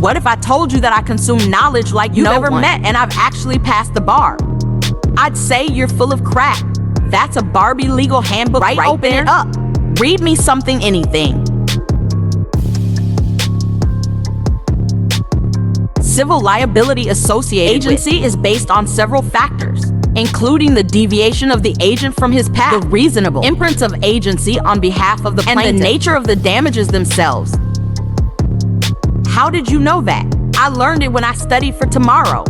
What if I told you that I consume knowledge like you've never met and I've actually passed the bar? I'd say you're full of crap. That's a Barbie legal handbook right open there. It up. Read me something, anything. Civil liability associated agency is based on several factors, including the deviation of the agent from his path, the reasonable imprints of agency on behalf of the plaintiff, and the nature of the damages themselves. How did you know that? I learned it when I studied for tomorrow.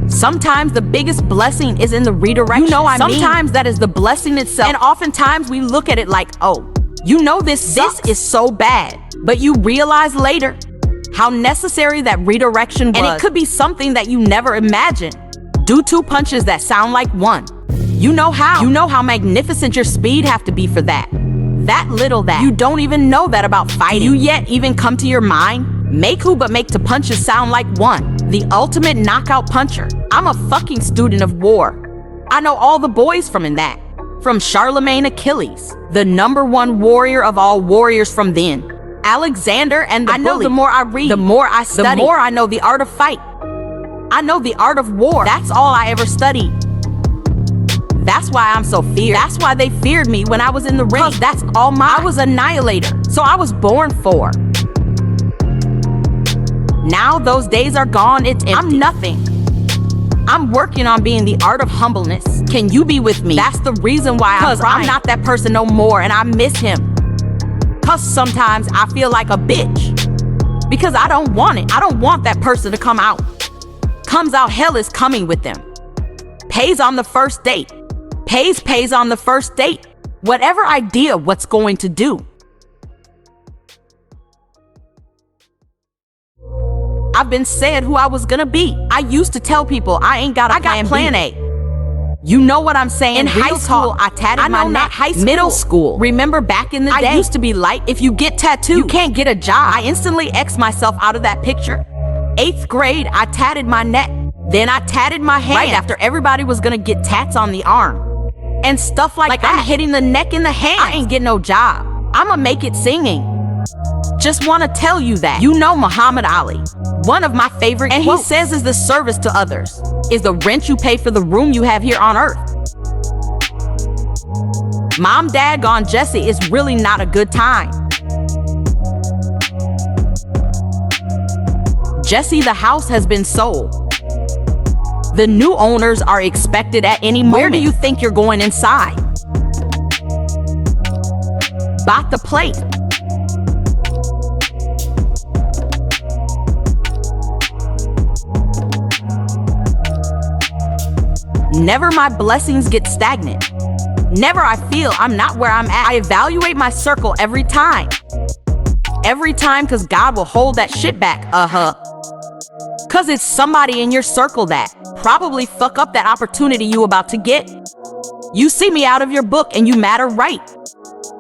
Sometimes the biggest blessing is in the redirection. You know what I mean? Sometimes that is the blessing itself. And oftentimes we look at it like, oh, you know this is so bad. But you realize later how necessary that redirection was. And it could be something that you never imagined. Do two punches that sound like one. You know how magnificent your speed have to be for that. That little that. You don't even know that about fighting. You yet even come to your mind? Make who but make two punches sound like one. The ultimate knockout puncher. I'm a fucking student of war. I know all the boys from in that. From Charlemagne Achilles, the #1 warrior of all warriors from then. Alexander and the bully. I know the more I read, the more I study, the more I know the art of fight. I know the art of war. That's all I ever studied. That's why I'm so feared. That's why they feared me when I was in the ring. That's all I was annihilator. So I was born for. Now those days are gone, it's empty. I'm nothing. I'm working on being the art of humbleness. Can you be with me? That's the reason why I'm not that person no more, and I miss him. Cause sometimes I feel like a bitch. Because I don't want it. I don't want that person to come out. Comes out, hell is coming with them. Pays on the first date. Pays on the first date. Whatever idea what's going to do. I've been said who I was gonna be. I used to tell people I ain't got plan A. You know what I'm saying? In high school, I tatted my neck. Middle school. Remember back in the day? I used to be like, if you get tattooed, you can't get a job. I instantly X'd myself out of that picture. 8th grade, I tatted my neck. Then I tatted my hand. Right after everybody was gonna get tats on the arm. And stuff like that. I'm hitting the neck in the hand. I ain't getting no job. I'ma make it singing. Just wanna tell you that. You know Muhammad Ali. One of my favorite quotes. And he says is the service to others is the rent you pay for the room you have here on earth. Mom, Dad Gone Jesse is really not a good time. Jesse, the house has been sold. The new owners are expected at any moment. Where do you think you're going inside? Bought the plate. Never my blessings get stagnant. Never I feel I'm not where I'm at. I evaluate my circle every time. Every time, cause God will hold that shit back. Cause it's somebody in your circle that probably fuck up that opportunity you about to get. You see me out of your book and you matter, right?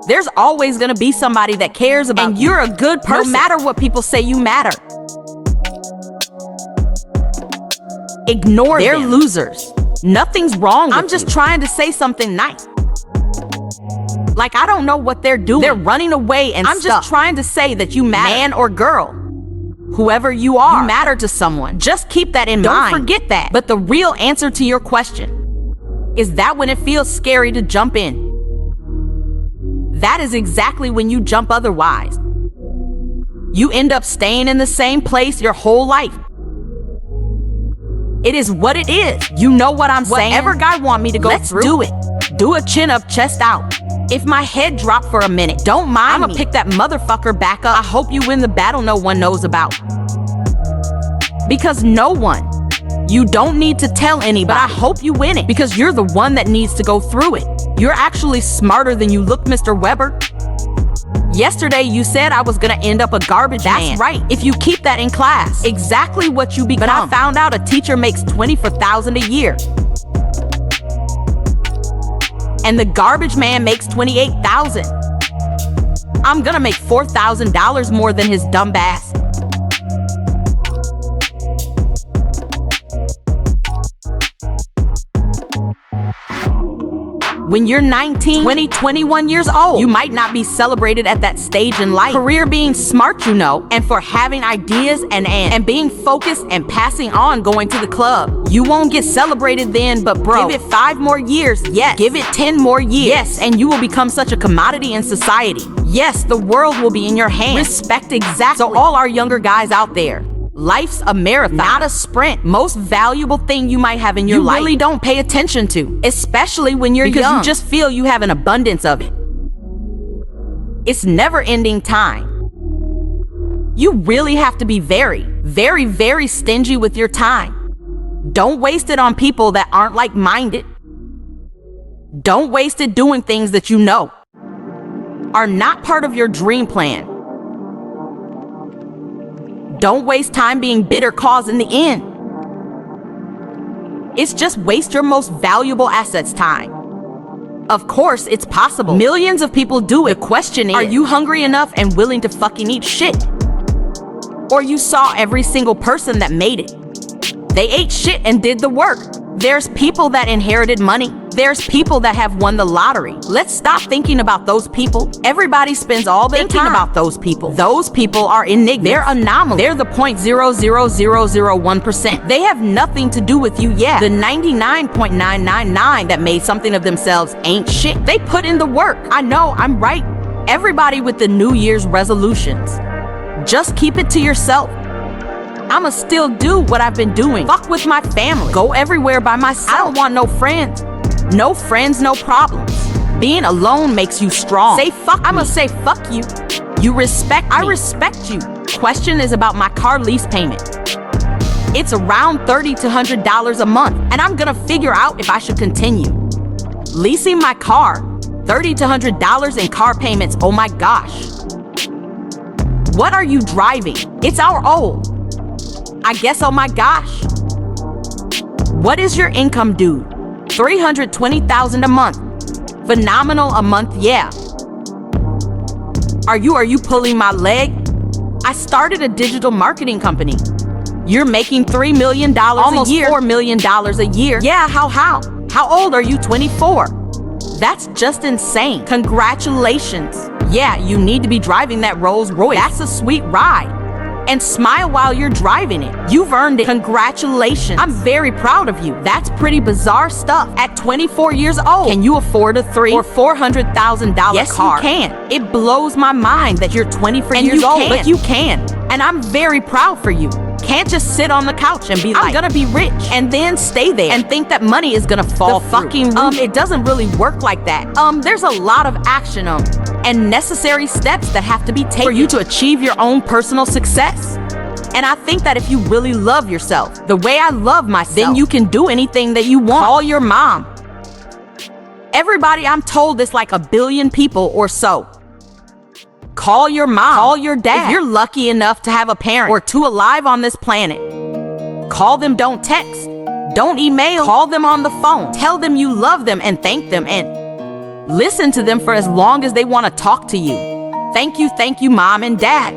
There's always gonna be somebody that cares about you. And you're a good person. No matter what people say, you matter. Ignore them. They're losers. Nothing's wrong with I'm just trying to say something nice. Like I don't know what they're doing. They're running away and I'm just trying to say that you matter. Man or girl. Whoever you are, you matter to someone. Just keep that in mind. Don't forget that. But the real answer to your question is that when it feels scary to jump in. That is exactly when you jump otherwise. You end up staying in the same place your whole life. It is what it is. You know what I'm saying? Whatever guy want me to go through, do it. Do a chin up, chest out. If my head dropped for a minute, don't mind I'ma pick that motherfucker back up. I hope you win the battle no one knows about. Because no one. You don't need to tell anybody. But I hope you win it. Because you're the one that needs to go through it. You're actually smarter than you look, Mr. Weber. Yesterday, you said I was gonna end up a garbage man. That's right. If you keep that in class, exactly what you become. But I found out a teacher makes $24,000 a year. And the garbage man makes $28,000. I'm gonna make $4,000 more than his dumb ass. When you're 19, 20, 21 years old, you might not be celebrated at that stage in life. Career being smart, you know, and for having ideas and being focused and passing on going to the club. You won't get celebrated then, but bro, give it 5 more years. Yes. Give it 10 more years. Yes. And you will become such a commodity in society. Yes, the world will be in your hands. Respect exactly. So all our younger guys out there, life's a marathon, not a sprint. Most valuable thing you might have in your life, you really don't pay attention to, especially when you're young, because you just feel you have an abundance of it. It's never-ending time. You really have to be very, very, very stingy with your time. Don't waste it on people that aren't like-minded. Don't waste it doing things that you know are not part of your dream plan. Don't waste time being bitter cause in the end. It's just waste your most valuable asset's time. Of course, it's possible. Millions of people do it. The question is, are you hungry enough and willing to fucking eat shit? Or you saw every single person that made it. They ate shit and did the work. There's people that inherited money. There's people that have won the lottery. Let's stop thinking about those people. Everybody spends all their time about those people. Those people are enigmas. They're anomalies. They're the 0.00001%. They have nothing to do with you. Yeah, the 99.999 that made something of themselves ain't shit. They put in the work. I know, I'm right. Everybody with the New Year's resolutions, just keep it to yourself. I'ma still do what I've been doing. Fuck with my family. Go everywhere by myself. I don't want no friends. No friends, no problems. Being alone makes you strong. Say fuck me. I'ma say fuck you. You respect me. I respect you. Question is about my car lease payment. It's around $30 to $100 a month, and I'm gonna figure out if I should continue. Leasing my car, $30 to $100 in car payments, oh my gosh. What are you driving? It's our old. I guess, oh my gosh. What is your income, dude? $320,000 a month. Phenomenal a month, yeah. Are you pulling my leg? I started a digital marketing company. You're making $3 million almost a year. $4 million a year. Yeah, how? How old are you? 24. That's just insane. Congratulations. Yeah, you need to be driving that Rolls Royce. That's a sweet ride. And smile while you're driving it. You've earned it. Congratulations. I'm very proud of you. That's pretty bizarre stuff. At 24 years old, can you afford a $300,000 or $400,000 car? Yes, you can. It blows my mind that you're 24 years old, but you can. And I'm very proud for you. Can't just sit on the couch and be like, I'm gonna be rich, and then stay there and think that money is gonna fall fucking it doesn't really work like that. There's a lot of action and necessary steps that have to be taken for you to achieve your own personal success. And I think that if you really love yourself the way I love myself, then you can do anything that you want. Call your mom. Everybody, I'm told it's like 1 billion people or so. Call your mom. Call your dad. If you're lucky enough to have a parent or 2 alive on this planet, call them, don't text. Don't email. Call them on the phone. Tell them you love them and thank them, and listen to them for as long as they want to talk to you. Thank you, mom and dad.